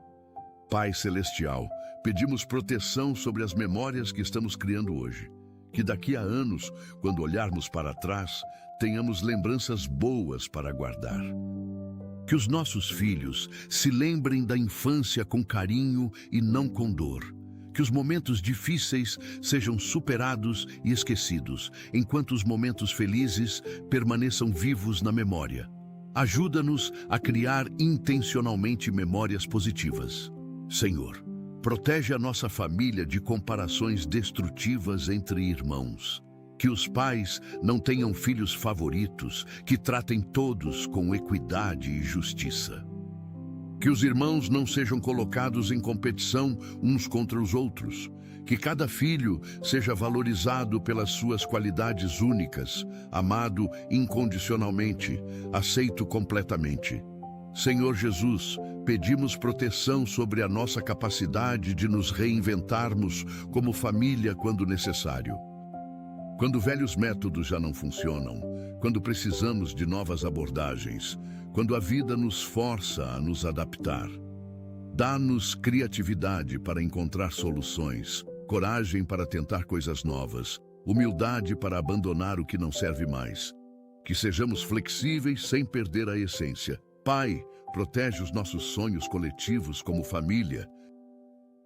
Pai Celestial, pedimos proteção sobre as memórias que estamos criando hoje. Que daqui a anos, quando olharmos para trás, tenhamos lembranças boas para guardar. Que os nossos filhos se lembrem da infância com carinho e não com dor. Que os momentos difíceis sejam superados e esquecidos, enquanto os momentos felizes permaneçam vivos na memória. Ajuda-nos a criar intencionalmente memórias positivas. Senhor, protege a nossa família de comparações destrutivas entre irmãos. Que os pais não tenham filhos favoritos, que tratem todos com equidade e justiça. Que os irmãos não sejam colocados em competição uns contra os outros. Que cada filho seja valorizado pelas suas qualidades únicas, amado incondicionalmente, aceito completamente. Senhor Jesus, pedimos proteção sobre a nossa capacidade de nos reinventarmos como família quando necessário. Quando velhos métodos já não funcionam, quando precisamos de novas abordagens, quando a vida nos força a nos adaptar. Dá-nos criatividade para encontrar soluções, coragem para tentar coisas novas, humildade para abandonar o que não serve mais. Que sejamos flexíveis sem perder a essência. Pai, protege os nossos sonhos coletivos como família.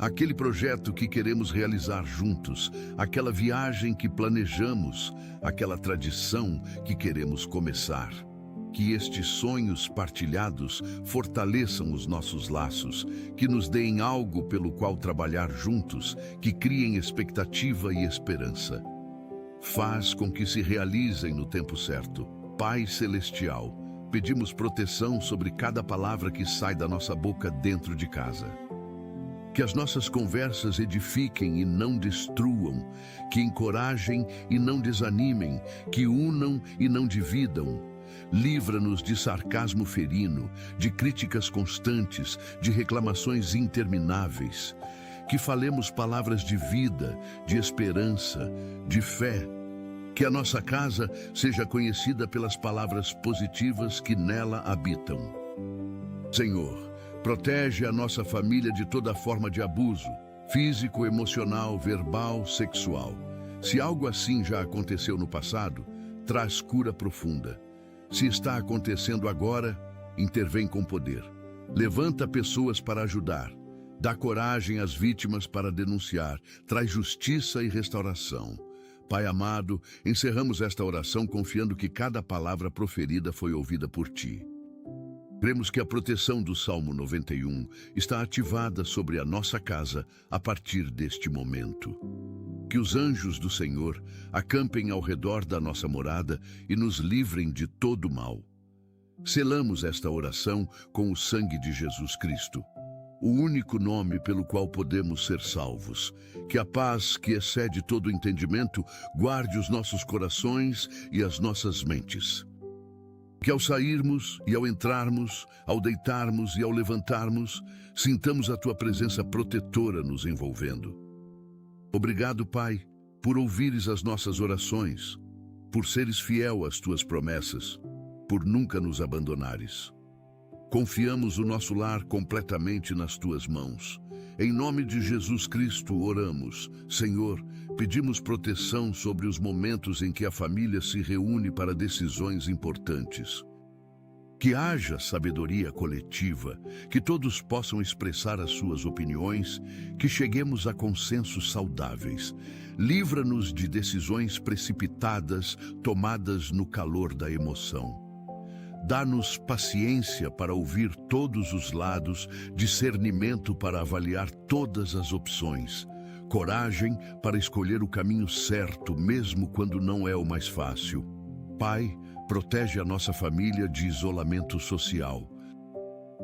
Aquele projeto que queremos realizar juntos, aquela viagem que planejamos, aquela tradição que queremos começar. Que estes sonhos partilhados fortaleçam os nossos laços, que nos deem algo pelo qual trabalhar juntos, que criem expectativa e esperança. Faz com que se realizem no tempo certo. Pai Celestial, pedimos proteção sobre cada palavra que sai da nossa boca dentro de casa. Que as nossas conversas edifiquem e não destruam, que encorajem e não desanimem, que unam e não dividam. Livra-nos de sarcasmo ferino, de críticas constantes, de reclamações intermináveis. Que falemos palavras de vida, de esperança, de fé. Que a nossa casa seja conhecida pelas palavras positivas que nela habitam. Senhor, protege a nossa família de toda forma de abuso, físico, emocional, verbal, sexual. Se algo assim já aconteceu no passado, traz cura profunda. Se está acontecendo agora, intervém com poder. Levanta pessoas para ajudar. Dá coragem às vítimas para denunciar. Traz justiça e restauração. Pai amado, encerramos esta oração confiando que cada palavra proferida foi ouvida por Ti. Cremos que a proteção do Salmo 91 está ativada sobre a nossa casa a partir deste momento. Que os anjos do Senhor acampem ao redor da nossa morada e nos livrem de todo mal. Selamos esta oração com o sangue de Jesus Cristo, o único nome pelo qual podemos ser salvos. Que a paz, que excede todo entendimento, guarde os nossos corações e as nossas mentes. Que ao sairmos e ao entrarmos, ao deitarmos e ao levantarmos, sintamos a Tua presença protetora nos envolvendo. Obrigado, Pai, por ouvires as nossas orações, por seres fiel às Tuas promessas, por nunca nos abandonares. Confiamos o nosso lar completamente nas Tuas mãos. Em nome de Jesus Cristo oramos. Senhor, pedimos proteção sobre os momentos em que a família se reúne para decisões importantes. Que haja sabedoria coletiva, que todos possam expressar as suas opiniões, que cheguemos a consensos saudáveis. Livra-nos de decisões precipitadas, tomadas no calor da emoção. Dá-nos paciência para ouvir todos os lados, discernimento para avaliar todas as opções, coragem para escolher o caminho certo, mesmo quando não é o mais fácil. Pai, protege a nossa família de isolamento social.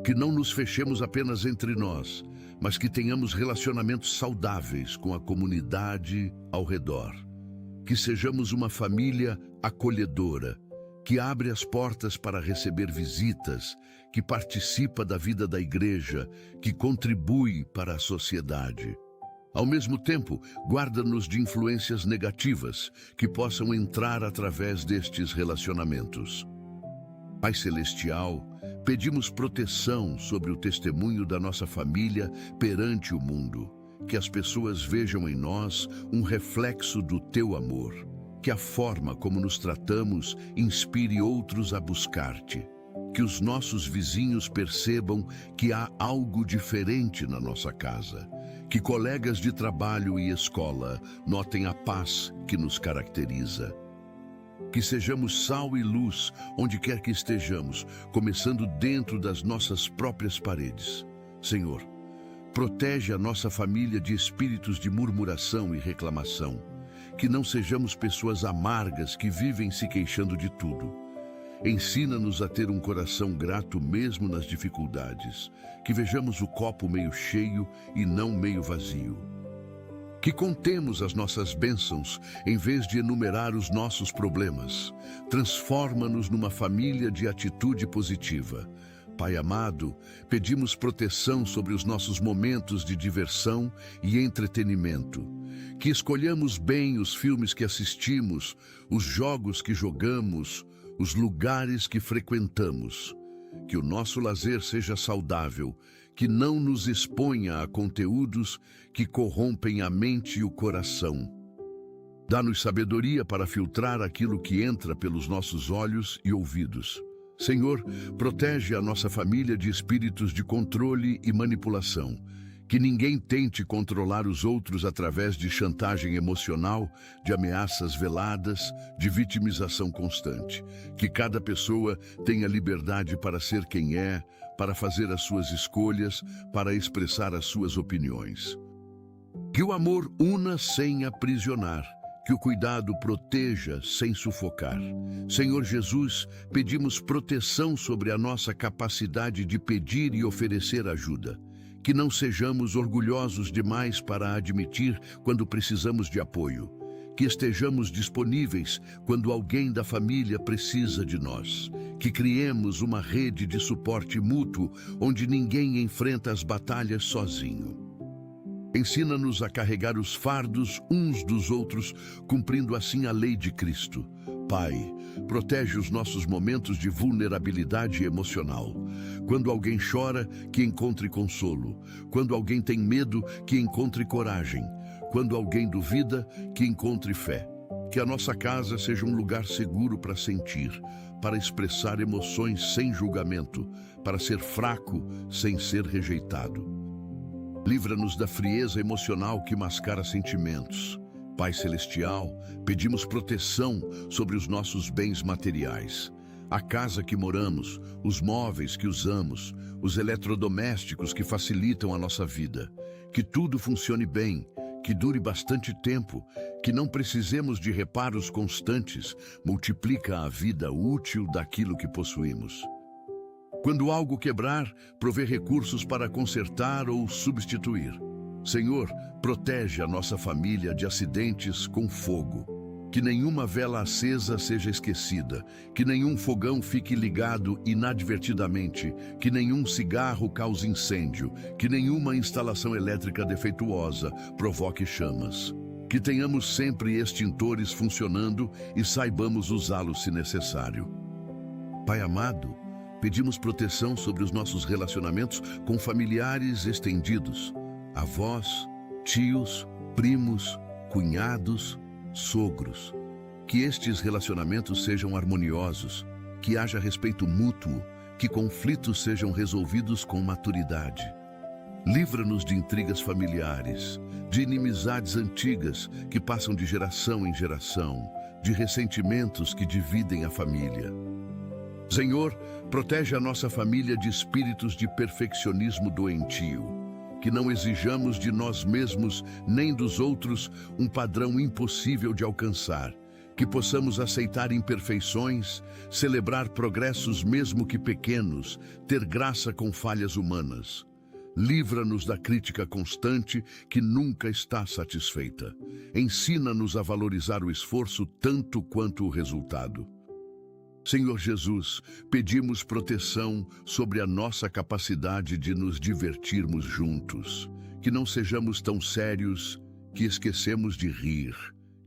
Que não nos fechemos apenas entre nós, mas que tenhamos relacionamentos saudáveis com a comunidade ao redor. Que sejamos uma família acolhedora, que abre as portas para receber visitas, que participa da vida da igreja, que contribui para a sociedade. Ao mesmo tempo, guarda-nos de influências negativas que possam entrar através destes relacionamentos. Pai Celestial, pedimos proteção sobre o testemunho da nossa família perante o mundo, que as pessoas vejam em nós um reflexo do Teu amor. Que a forma como nos tratamos inspire outros a buscar-te. Que os nossos vizinhos percebam que há algo diferente na nossa casa. Que colegas de trabalho e escola notem a paz que nos caracteriza. Que sejamos sal e luz onde quer que estejamos, começando dentro das nossas próprias paredes. Senhor, protege a nossa família de espíritos de murmuração e reclamação. Que não sejamos pessoas amargas que vivem se queixando de tudo. Ensina-nos a ter um coração grato mesmo nas dificuldades. Que vejamos o copo meio cheio e não meio vazio. Que contemos as nossas bênçãos em vez de enumerar os nossos problemas. Transforma-nos numa família de atitude positiva. Pai amado, pedimos proteção sobre os nossos momentos de diversão e entretenimento. Que escolhamos bem os filmes que assistimos, os jogos que jogamos, os lugares que frequentamos. Que o nosso lazer seja saudável, que não nos exponha a conteúdos que corrompem a mente e o coração. Dá-nos sabedoria para filtrar aquilo que entra pelos nossos olhos e ouvidos. Senhor, protege a nossa família de espíritos de controle e manipulação. Que ninguém tente controlar os outros através de chantagem emocional, de ameaças veladas, de vitimização constante. Que cada pessoa tenha liberdade para ser quem é, para fazer as suas escolhas, para expressar as suas opiniões. Que o amor una sem aprisionar. Que o cuidado proteja sem sufocar. Senhor Jesus, pedimos proteção sobre a nossa capacidade de pedir e oferecer ajuda. Que não sejamos orgulhosos demais para admitir quando precisamos de apoio. Que estejamos disponíveis quando alguém da família precisa de nós. Que criemos uma rede de suporte mútuo onde ninguém enfrenta as batalhas sozinho. Ensina-nos a carregar os fardos uns dos outros, cumprindo assim a lei de Cristo. Pai, protege os nossos momentos de vulnerabilidade emocional. Quando alguém chora, que encontre consolo. Quando alguém tem medo, que encontre coragem. Quando alguém duvida, que encontre fé. Que a nossa casa seja um lugar seguro para sentir, para expressar emoções sem julgamento, para ser fraco sem ser rejeitado. Livra-nos da frieza emocional que mascara sentimentos. Pai Celestial, pedimos proteção sobre os nossos bens materiais. A casa que moramos, os móveis que usamos, os eletrodomésticos que facilitam a nossa vida. Que tudo funcione bem, que dure bastante tempo, que não precisemos de reparos constantes, multiplica a vida útil daquilo que possuímos. Quando algo quebrar, provê recursos para consertar ou substituir. Senhor, protege a nossa família de acidentes com fogo. Que nenhuma vela acesa seja esquecida, que nenhum fogão fique ligado inadvertidamente, que nenhum cigarro cause incêndio, que nenhuma instalação elétrica defeituosa provoque chamas. Que tenhamos sempre extintores funcionando e saibamos usá-los se necessário. Pai amado, pedimos proteção sobre os nossos relacionamentos com familiares estendidos, avós, tios, primos, cunhados, sogros. Que estes relacionamentos sejam harmoniosos, que haja respeito mútuo, que conflitos sejam resolvidos com maturidade. Livra-nos de intrigas familiares, de inimizades antigas que passam de geração em geração, de ressentimentos que dividem a família. Senhor, protege a nossa família de espíritos de perfeccionismo doentio, que não exijamos de nós mesmos nem dos outros um padrão impossível de alcançar, que possamos aceitar imperfeições, celebrar progressos mesmo que pequenos, ter graça com falhas humanas. Livra-nos da crítica constante que nunca está satisfeita. Ensina-nos a valorizar o esforço tanto quanto o resultado. Senhor Jesus, pedimos proteção sobre a nossa capacidade de nos divertirmos juntos, que não sejamos tão sérios que esquecemos de rir,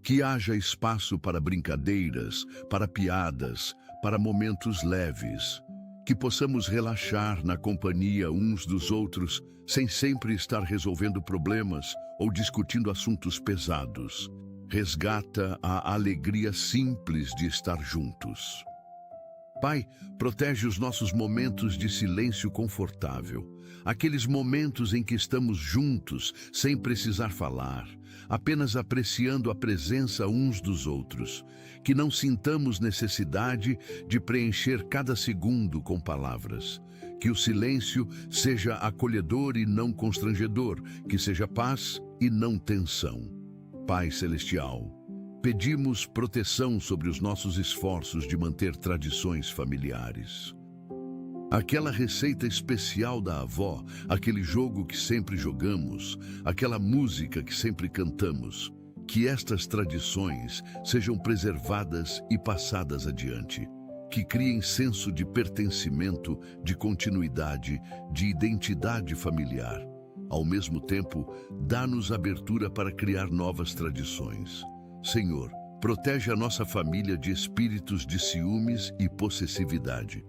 que haja espaço para brincadeiras, para piadas, para momentos leves, que possamos relaxar na companhia uns dos outros sem sempre estar resolvendo problemas ou discutindo assuntos pesados. Resgata a alegria simples de estar juntos. Pai, protege os nossos momentos de silêncio confortável, aqueles momentos em que estamos juntos, sem precisar falar, apenas apreciando a presença uns dos outros, que não sintamos necessidade de preencher cada segundo com palavras, que o silêncio seja acolhedor e não constrangedor, que seja paz e não tensão. Pai Celestial, pedimos proteção sobre os nossos esforços de manter tradições familiares. Aquela receita especial da avó, aquele jogo que sempre jogamos, aquela música que sempre cantamos, que estas tradições sejam preservadas e passadas adiante, que criem senso de pertencimento, de continuidade, de identidade familiar. Ao mesmo tempo, dá-nos abertura para criar novas tradições. Senhor, protege a nossa família de espíritos de ciúmes e possessividade.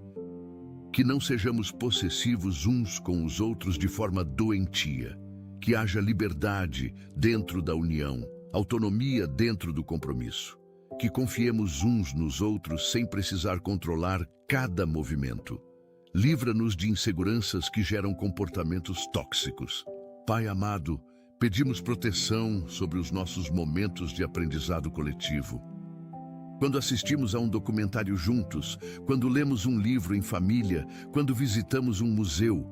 Que não sejamos possessivos uns com os outros de forma doentia. Que haja liberdade dentro da união, autonomia dentro do compromisso. Que confiemos uns nos outros sem precisar controlar cada movimento. Livra-nos de inseguranças que geram comportamentos tóxicos. Pai amado, pedimos proteção sobre os nossos momentos de aprendizado coletivo. Quando assistimos a um documentário juntos, quando lemos um livro em família, quando visitamos um museu,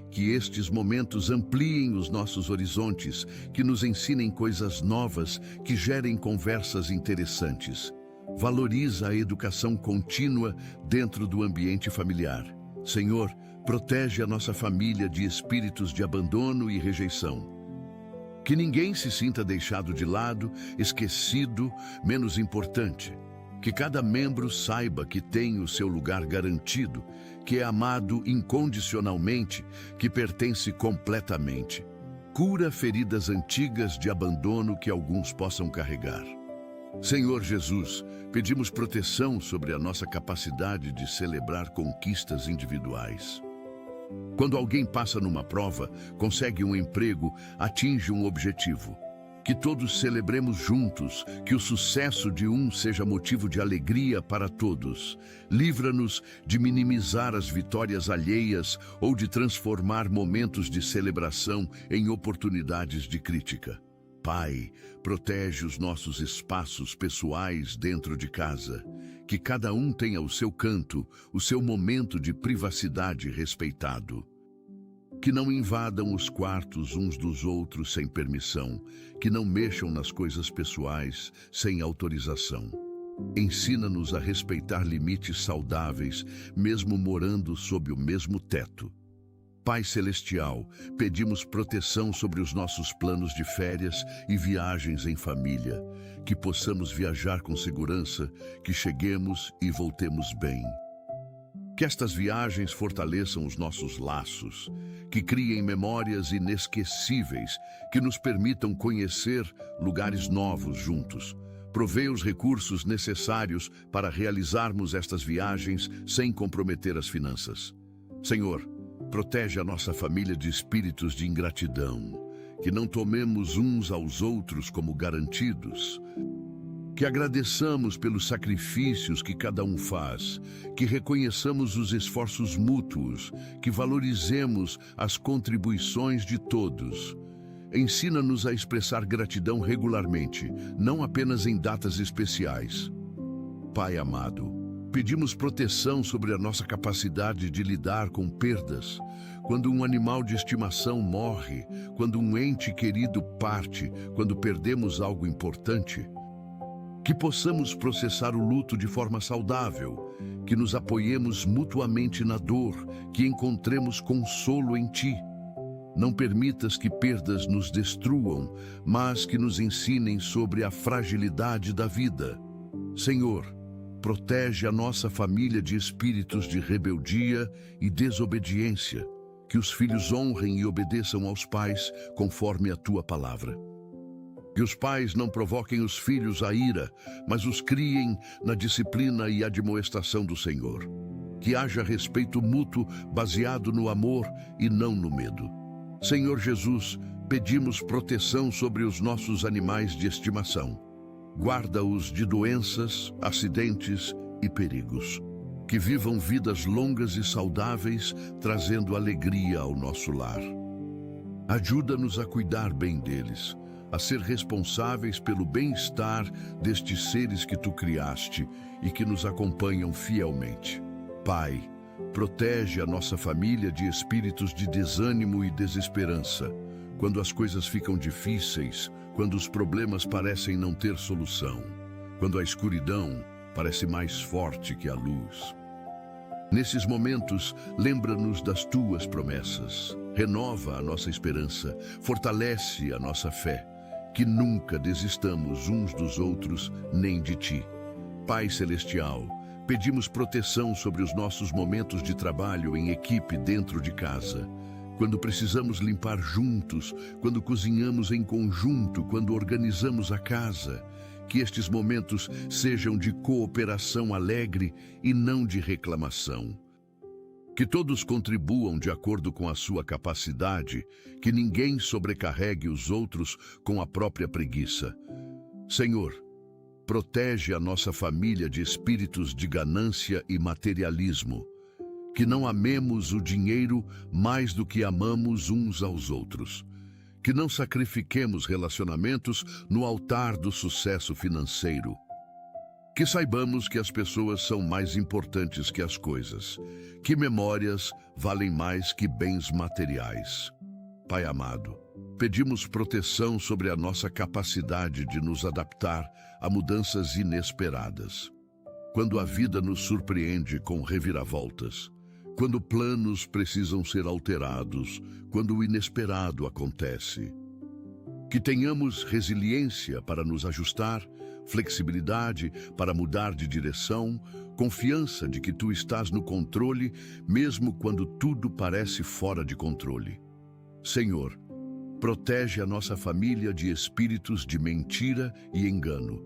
que estes momentos ampliem os nossos horizontes, que nos ensinem coisas novas, que gerem conversas interessantes. Valoriza a educação contínua dentro do ambiente familiar. Senhor, protege a nossa família de espíritos de abandono e rejeição. Que ninguém se sinta deixado de lado, esquecido, menos importante. Que cada membro saiba que tem o seu lugar garantido, que é amado incondicionalmente, que pertence completamente. Cura feridas antigas de abandono que alguns possam carregar. Senhor Jesus, pedimos proteção sobre a nossa capacidade de celebrar conquistas individuais. Quando alguém passa numa prova, consegue um emprego, atinge um objetivo. Que todos celebremos juntos, que o sucesso de um seja motivo de alegria para todos. Livra-nos de minimizar as vitórias alheias ou de transformar momentos de celebração em oportunidades de crítica. Pai, protege os nossos espaços pessoais dentro de casa. Que cada um tenha o seu canto, o seu momento de privacidade respeitado. Que não invadam os quartos uns dos outros sem permissão, que não mexam nas coisas pessoais sem autorização. Ensina-nos a respeitar limites saudáveis, mesmo morando sob o mesmo teto. Pai Celestial, pedimos proteção sobre os nossos planos de férias e viagens em família, que possamos viajar com segurança, que cheguemos e voltemos bem. Que estas viagens fortaleçam os nossos laços, que criem memórias inesquecíveis, que nos permitam conhecer lugares novos juntos. Provê os recursos necessários para realizarmos estas viagens sem comprometer as finanças. Senhor, protege a nossa família de espíritos de ingratidão, que não tomemos uns aos outros como garantidos. Que agradeçamos pelos sacrifícios que cada um faz, que reconheçamos os esforços mútuos, que valorizemos as contribuições de todos. Ensina-nos a expressar gratidão regularmente, não apenas em datas especiais. Pai amado, pedimos proteção sobre a nossa capacidade de lidar com perdas. Quando um animal de estimação morre, quando um ente querido parte, quando perdemos algo importante. Que possamos processar o luto de forma saudável, que nos apoiemos mutuamente na dor, que encontremos consolo em Ti. Não permitas que perdas nos destruam, mas que nos ensinem sobre a fragilidade da vida. Senhor, protege a nossa família de espíritos de rebeldia e desobediência, que os filhos honrem e obedeçam aos pais conforme a Tua palavra. Que os pais não provoquem os filhos à ira, mas os criem na disciplina e admoestação do Senhor. Que haja respeito mútuo baseado no amor e não no medo. Senhor Jesus, pedimos proteção sobre os nossos animais de estimação. Guarda-os de doenças, acidentes e perigos. Que vivam vidas longas e saudáveis, trazendo alegria ao nosso lar. Ajuda-nos a cuidar bem deles, a ser responsáveis pelo bem-estar destes seres que Tu criaste e que nos acompanham fielmente. Pai, protege a nossa família de espíritos de desânimo e desesperança, quando as coisas ficam difíceis, quando os problemas parecem não ter solução, quando a escuridão parece mais forte que a luz. Nesses momentos, lembra-nos das Tuas promessas, renova a nossa esperança, fortalece a nossa fé. Que nunca desistamos uns dos outros, nem de Ti. Pai Celestial, pedimos proteção sobre os nossos momentos de trabalho em equipe dentro de casa. Quando precisamos limpar juntos, quando cozinhamos em conjunto, quando organizamos a casa. Que estes momentos sejam de cooperação alegre e não de reclamação. Que todos contribuam de acordo com a sua capacidade, que ninguém sobrecarregue os outros com a própria preguiça. Senhor, protege a nossa família de espíritos de ganância e materialismo. Que não amemos o dinheiro mais do que amamos uns aos outros. Que não sacrifiquemos relacionamentos no altar do sucesso financeiro. Que saibamos que as pessoas são mais importantes que as coisas, que memórias valem mais que bens materiais. Pai amado, pedimos proteção sobre a nossa capacidade de nos adaptar a mudanças inesperadas. Quando a vida nos surpreende com reviravoltas, quando planos precisam ser alterados, quando o inesperado acontece. Que tenhamos resiliência para nos ajustar, flexibilidade para mudar de direção, confiança de que Tu estás no controle, mesmo quando tudo parece fora de controle. Senhor, protege a nossa família de espíritos de mentira e engano.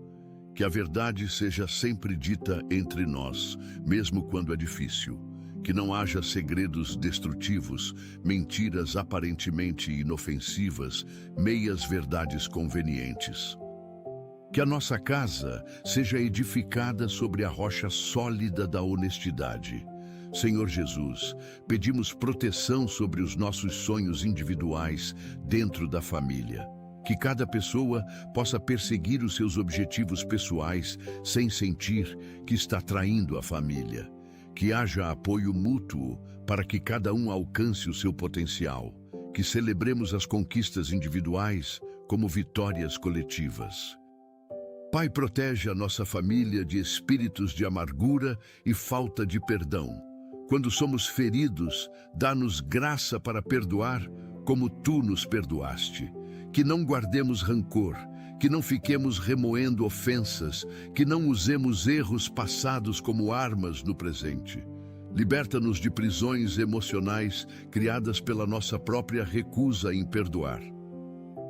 Que a verdade seja sempre dita entre nós, mesmo quando é difícil. Que não haja segredos destrutivos, mentiras aparentemente inofensivas, meias verdades convenientes. Que a nossa casa seja edificada sobre a rocha sólida da honestidade. Senhor Jesus, pedimos proteção sobre os nossos sonhos individuais dentro da família. Que cada pessoa possa perseguir os seus objetivos pessoais sem sentir que está traindo a família. Que haja apoio mútuo para que cada um alcance o seu potencial. Que celebremos as conquistas individuais como vitórias coletivas. Pai, protege a nossa família de espíritos de amargura e falta de perdão. Quando somos feridos, dá-nos graça para perdoar como tu nos perdoaste. Que não guardemos rancor, que não fiquemos remoendo ofensas, que não usemos erros passados como armas no presente. Liberta-nos de prisões emocionais criadas pela nossa própria recusa em perdoar.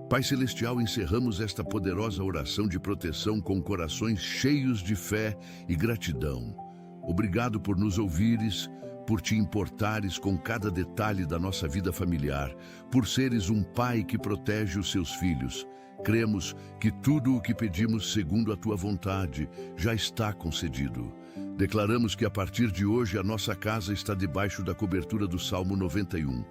Pai Celestial, encerramos esta poderosa oração de proteção com corações cheios de fé e gratidão. Obrigado por nos ouvires, por te importares com cada detalhe da nossa vida familiar, por seres um pai que protege os seus filhos. Cremos que tudo o que pedimos segundo a tua vontade já está concedido. Declaramos que a partir de hoje a nossa casa está debaixo da cobertura do Salmo 91.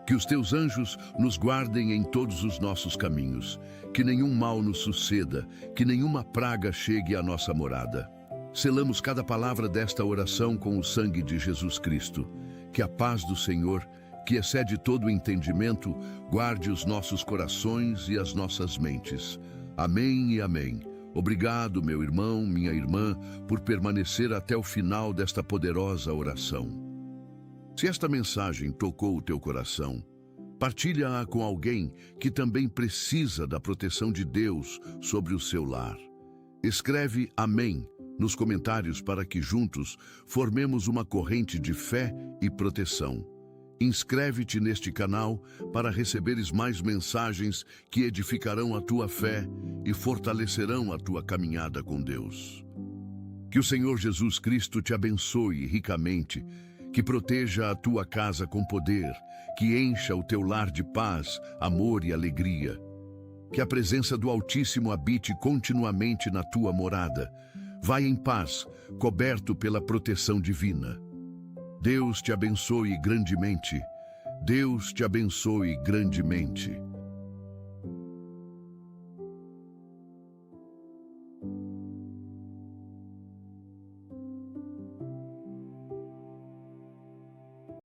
Que os teus anjos nos guardem em todos os nossos caminhos, que nenhum mal nos suceda, que nenhuma praga chegue à nossa morada. Selamos cada palavra desta oração com o sangue de Jesus Cristo. Que a paz do Senhor, que excede todo o entendimento, guarde os nossos corações e as nossas mentes. Amém e amém. Obrigado, meu irmão, minha irmã, por permanecer até o final desta poderosa oração. Se esta mensagem tocou o teu coração, partilha-a com alguém que também precisa da proteção de Deus sobre o seu lar. Escreve Amém nos comentários para que juntos formemos uma corrente de fé e proteção. Inscreve-te neste canal para receberes mais mensagens que edificarão a tua fé e fortalecerão a tua caminhada com Deus. Que o Senhor Jesus Cristo te abençoe ricamente, que proteja a tua casa com poder, que encha o teu lar de paz, amor e alegria. Que a presença do Altíssimo habite continuamente na tua morada. Vai em paz, coberto pela proteção divina. Deus te abençoe grandemente. Deus te abençoe grandemente.